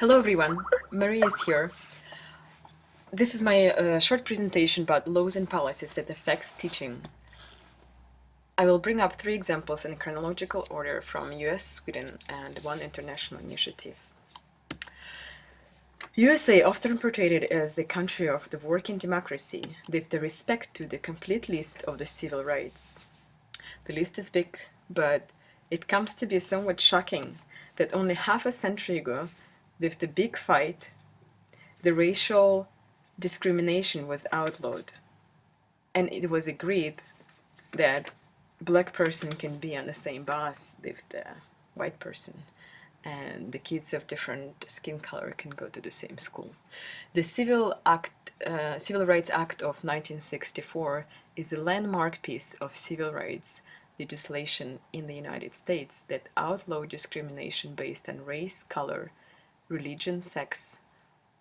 Hello everyone, Marie is here. This is my short presentation about laws and policies that affects teaching. I will bring up three examples in chronological order from US, Sweden, and one international initiative. USA, often portrayed as the country of the working democracy, with the respect to the complete list of the civil rights. The list is big, but it comes to be somewhat shocking that only half a century ago, with the big fight, the racial discrimination was outlawed, and it was agreed that black person can be on the same bus with the white person, and the kids of different skin color can go to the same school. The Civil Rights Act of 1964 is a landmark piece of civil rights legislation in the United States that outlawed discrimination based on race, color, religion, sex,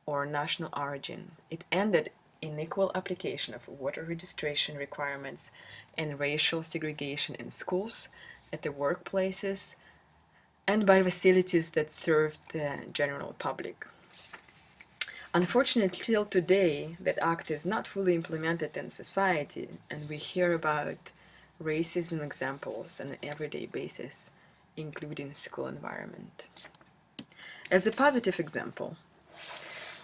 or national origin. It ended unequal application of voter registration requirements and racial segregation in schools, at the workplaces, and by facilities that served the general public. Unfortunately, till today, that act is not fully implemented in society, and we hear about racism examples on an everyday basis, including school environment. As a positive example,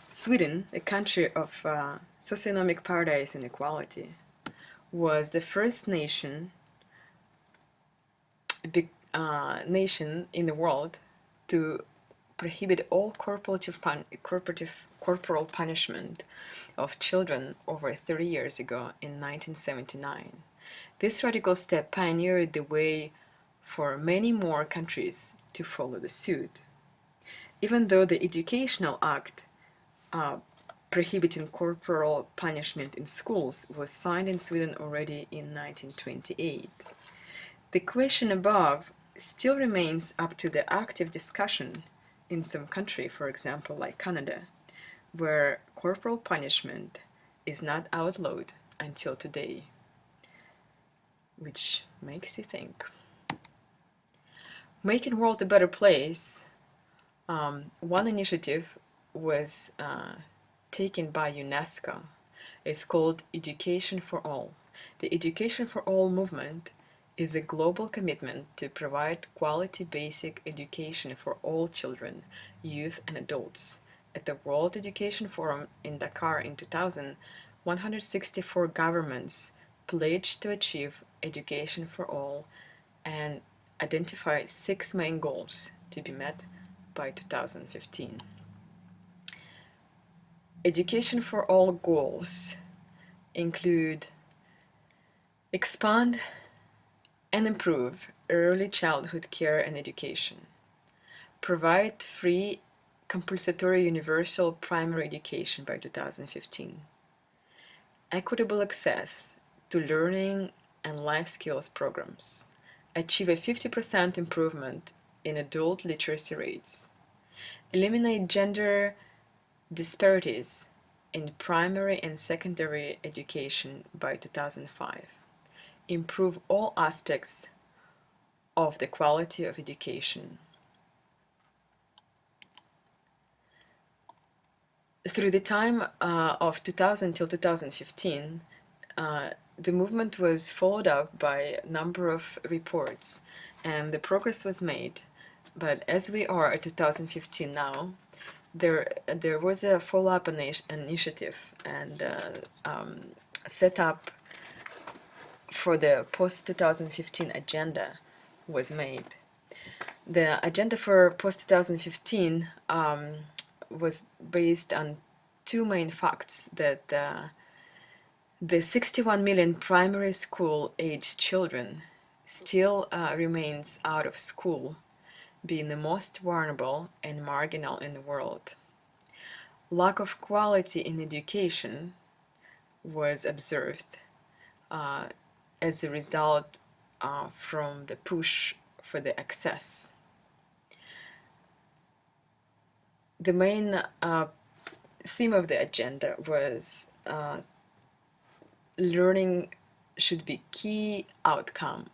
Sweden, a country of socioeconomic paradise and equality, was the first nation in the world to prohibit all corporal punishment of children over 30 years ago in 1979. This radical step pioneered the way for many more countries to follow the suit. Even though the Educational Act prohibiting corporal punishment in schools was signed in Sweden already in 1928. The question above still remains up to the active discussion in some country, for example, like Canada, where corporal punishment is not outlawed until today, which makes you think. Making world a better place, one initiative was taken by UNESCO. It's called Education for All. The Education for All movement is a global commitment to provide quality basic education for all children, youth, and adults. At the World Education Forum in Dakar in 2000, 164 governments pledged to achieve education for all and identify 6 main goals to be met by 2015. Education for all goals include expand and improve early childhood care and education, provide free compulsory universal primary education by 2015, equitable access to learning and life skills programs, achieve a 50% improvement in adult literacy rates, eliminate gender disparities in primary and secondary education by 2005. Improve all aspects of the quality of education. Through the time of 2000 till 2015, the movement was followed up by a number of reports, and the progress was made. But as we are at 2015 now, there was a follow-up initiative and set up for the post-2015 agenda was made. The agenda for post-2015 was based on two main facts: that the 61 million primary school aged children still remains out of school, being the most vulnerable and marginal in the world. Lack of quality in education was observed as a result from the push for the access. The main theme of the agenda was learning should be key outcome,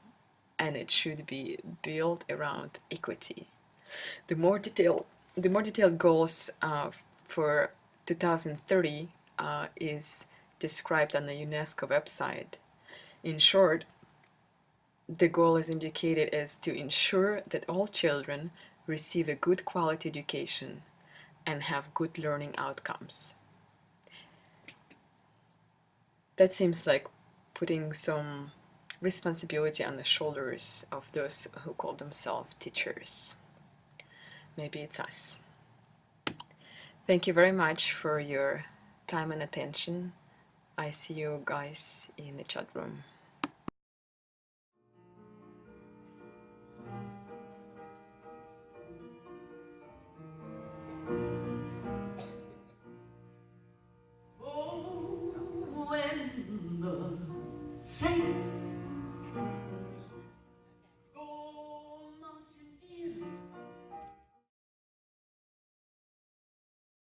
and it should be built around equity. The more detailed the more detailed goals for 2030 is described on the UNESCO website. In short, the goal is indicated as to ensure that all children receive a good quality education and have good learning outcomes. That seems like putting some responsibility on the shoulders of those who call themselves teachers. Maybe it's us. Thank you very much for your time and attention. I see you guys in the chat room.